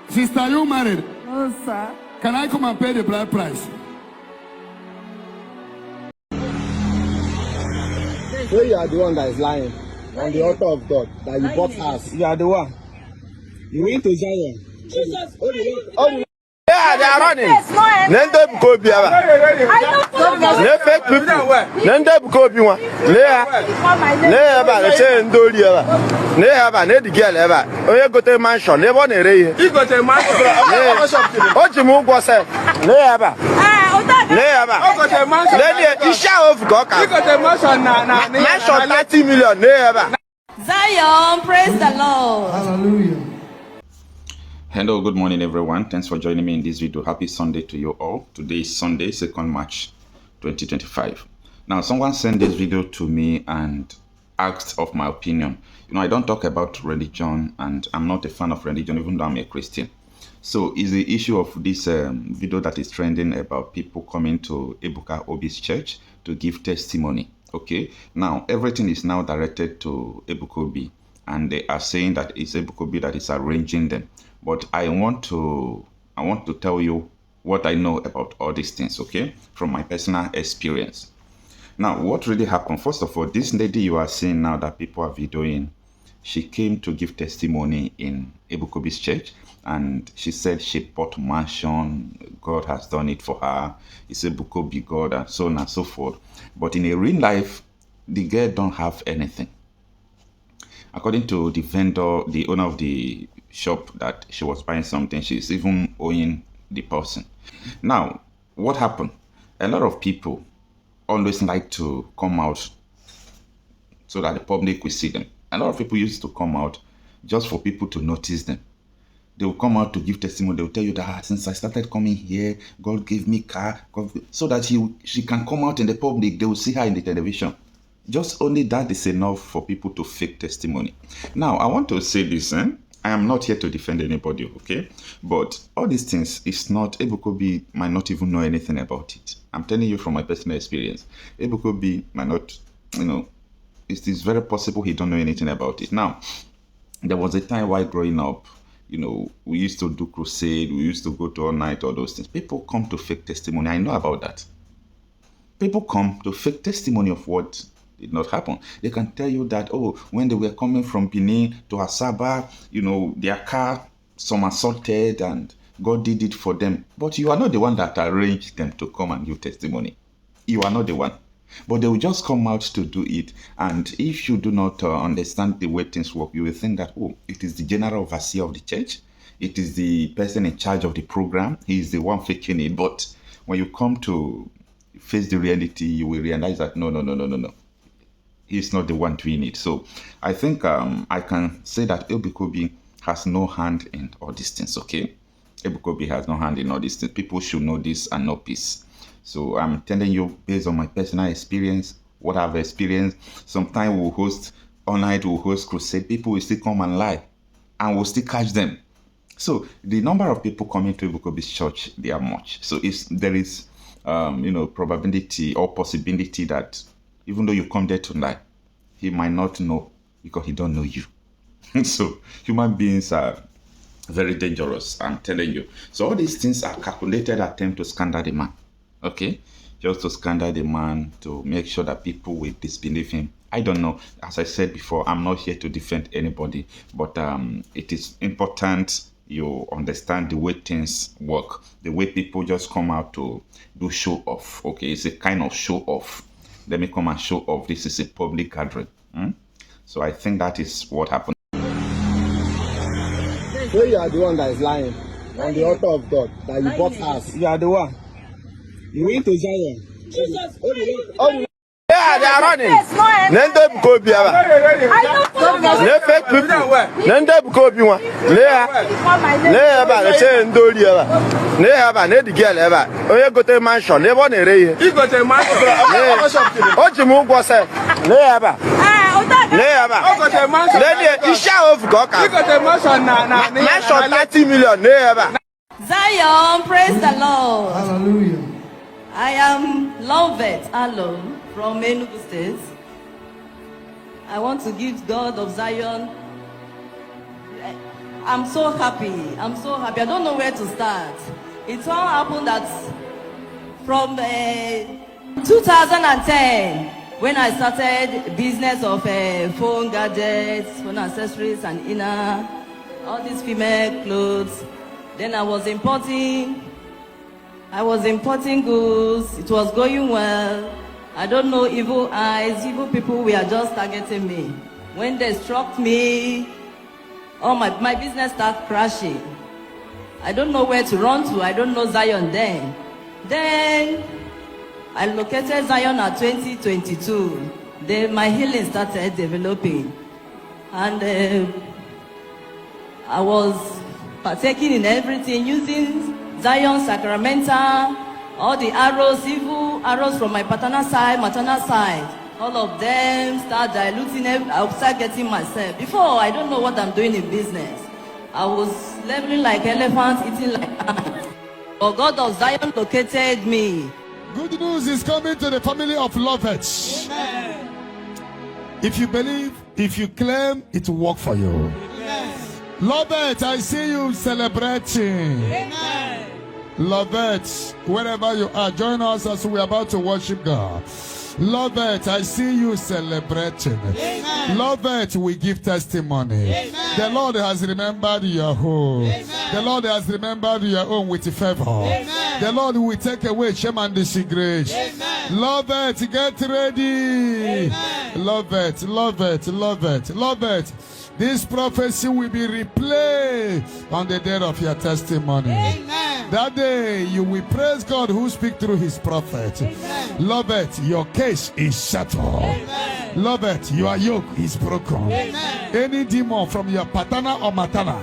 Sister, you married? No, sir. Can I come and pay the bride price? So you are the one that is lying on the altar of God that you bought us. You are the one. You went to Zion. Jesus. Yeah, they are running. Nende Ebuka Obi aba. Ne fake people. Nende Ebuka Obi one. Ne aba le say ndori aba. Ne aba ne di girl aba. Oye go to mansion. Ne bo na ere ihe. He go to mansion. O ji mu ugwo se. Ne aba. Ne aba. Ne di isha of go ka. He go to mansion na mansion 30 million ne aba. Zion, praise the Lord. Hallelujah. Hello, good morning everyone. Thanks for joining me in this video. Happy Sunday to you all. Today is Sunday, 2nd March 2025. Now, someone sent this video to me and asked of my opinion. You know, I don't talk about religion and I'm not a fan of religion, even though I'm a Christian. So is the issue of this video that is trending about people coming to Ebuka Obi's church to give testimony. Okay, now everything is now directed to Ebuka Obi and they are saying that it's Ebuka Obi that is arranging them. But I want to tell you what I know about all these things, okay, from my personal experience. Now, what really happened? First of all, this lady you are seeing now that people are videoing, she came to give testimony in Ebuka Obi's church, and she said she bought mansion. God has done it for her. It's Ebuka Obi God, and so on and so forth. But in a real life, the girl don't have anything. According to the vendor, the owner of the shop that she was buying something, she's even owing the person. Now, what happened? A lot of people always like to come out so that the public will see them. A lot of people used to come out just for people to notice them. They will come out to give testimony. They will tell you that since I started coming here, God gave me car, so that she can come out in the public. They will see her in the television. Just only that is enough for people to fake testimony. Now, I want to say this, I am not here to defend anybody, okay? But all these things is not, Ebuka Obi might not even know anything about it. I'm telling you from my personal experience. Ebuka Obi might not, it is very possible he don't know anything about it. Now, there was a time while growing up, we used to do crusade, we used to go to all night, all those things. People come to fake testimony. I know about that. People come to fake testimony of what did not happen. They can tell you that, oh, when they were coming from Benin to Asaba, their car, some assaulted and God did it for them. But you are not the one that arranged them to come and give testimony. You are not the one. But they will just come out to do it. And if you do not understand the way things work, you will think that, oh, it is the general overseer of the church. It is the person in charge of the program. He is the one faking it. But when you come to face the reality, you will realize that no. He's not the one doing it. So I think I can say that Ebuka Obi has no hand in all these things, okay? Ebuka Obi has no hand in all these things. People should know this and know peace. So I'm telling you based on my personal experience, what I've experienced. Sometimes we'll host all night, we'll host crusade. People will still come and lie and we'll still catch them. So the number of people coming to Ebuka Obi's church, they are much. So there is, probability or possibility that even though you come there tonight, he might not know because he don't know you. So human beings are very dangerous, I'm telling you. So all these things are calculated attempt to scandal the man. Okay? Just to scandal the man, to make sure that people will disbelieve him. I don't know. As I said before, I'm not here to defend anybody, but it is important you understand the way things work. The way people just come out to do show off. Okay? It's a kind of show off. Let me come and show off. This is a public gathering. So I think that is what happened. So you are the one that is lying on the altar of God that you bought us. You are the one. You went to Zion. Jesus. Yeah, they are running. Nende Ebuka Obi aba. Ne fake people. Nende Ebuka Obi one. Ne aba le say ndori aba. Ne aba ne di girl aba. Oye go to mansion. Ne bo na ere ihe. He go to mansion. O ji mu ugwo se. Ne aba. Ne aba. Ne di isha of go ka. He go to mansion na mansion 30 million ne aba. Zion, praise the Lord. Hallelujah. I am Lovet Alon from Enugu State. I want to give God of Zion I'm so happy. I'm so happy. I don't know where to start. It all happened that from 2010, when I started business of phone gadgets, phone accessories and inner, all these female clothes. Then I was importing goods. It was going well. I don't know, evil eyes, evil people were just targeting me. When they struck me, my business started crashing. I don't know where to run to. I don't know Zion then. Then I located Zion at 2022. Then my healing started developing. And I was partaking in everything, using Zion Sacramental, all the arrows, evil arrows from my paternal side, maternal side. All of them start diluting, I'll start getting myself. Before, I don't know what I'm doing in business. I was leveling like elephants, eating like ants. But God of Zion located me. Good news is coming to the family of lovers. Amen. If you believe, if you claim, it will work for you. Yes. Lovers, I see you celebrating. Amen. Lovers, wherever you are, join us as we are about to worship God. Love it, I see you celebrating. Amen. Love it, we give testimony. Amen. The Lord has remembered your home. Amen. The Lord has remembered your own with favor. Amen. The Lord will take away shame and disgrace. Amen. Love it, get ready. Amen. Love it, love it, love it, love it. This prophecy will be replayed on the day of your testimony. Amen. That day you will praise God who speaks through his prophet. Amen. Love it, your case is settled. Amen. Love it, your yoke is broken. Amen. Any demon from your paternal or maternal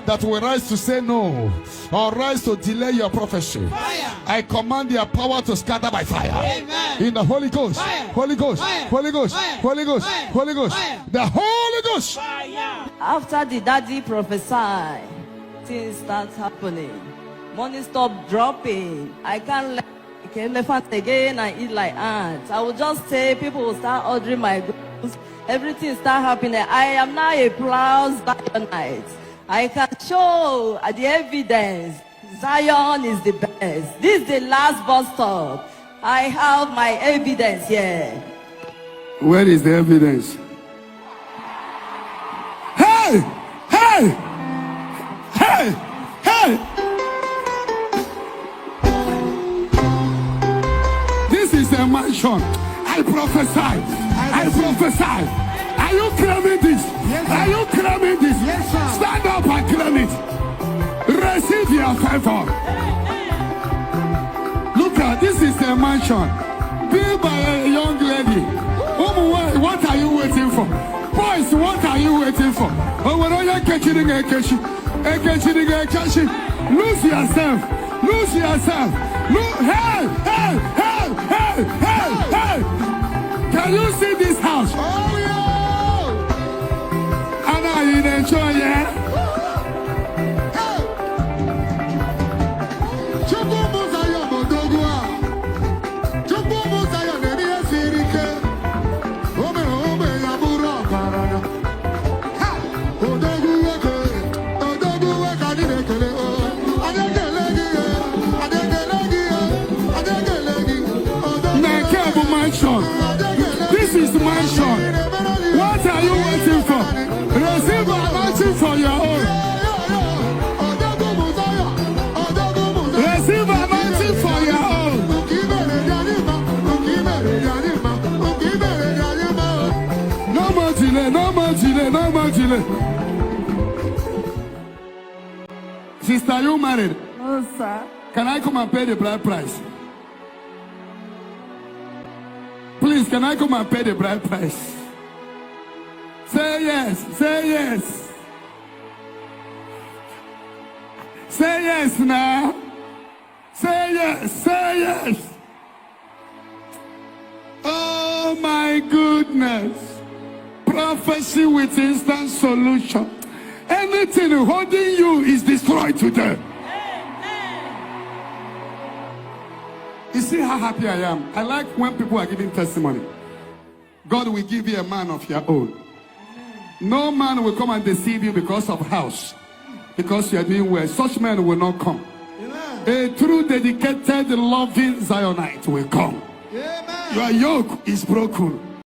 that will rise to say no or rise to delay your prophecy, Fire. I command their power to scatter by fire. Amen. In the Holy Ghost, Fire. Holy Ghost, Fire. Holy Ghost, Fire. Holy Ghost, Fire. Holy Ghost, Fire. the Holy Ghost. After the daddy prophesied, things start happening. Money stopped dropping. I can't let elephant again and eat like ants. I will just say people will start ordering my goods. Everything start happening. I am now a proud Zionite. I can show the evidence. Zion is the best. This is the last bus stop. I have my evidence here. Where is the evidence? Hey! Hey! Hey! Hey! This is a mansion. I prophesy. I prophesy. Are you claiming this? Yes, sir. Are you claiming this? Yes, sir. Stand up and claim it. Receive your favor. Look at this is a mansion built by a young lady. What are you waiting for? Boys, what are you waiting for? Lose yourself. Lose yourself. Hey, hey, hey, hey, hey, hey. Can you see this house? Oh, yeah. Anna, you enjoy, yeah? This is mansion. What are you waiting for? Receive anointing for your own. Receive anointing for your own. No more delay, no more delay, no more delay. Sister, are you married? No, sir. Can I come and pay the bride price? Please, can I come and pay the bride price? Say yes, say yes. Say yes now. Say yes, say yes. Oh my goodness. Prophecy with instant solution. Anything holding you is destroyed today. You see how happy I am? I like when people are giving testimony. God will give you a man of your own. No man will come and deceive you because of house. because you are doing well. Such men will not come. A true, dedicated, loving Zionite will come. Your yoke is broken.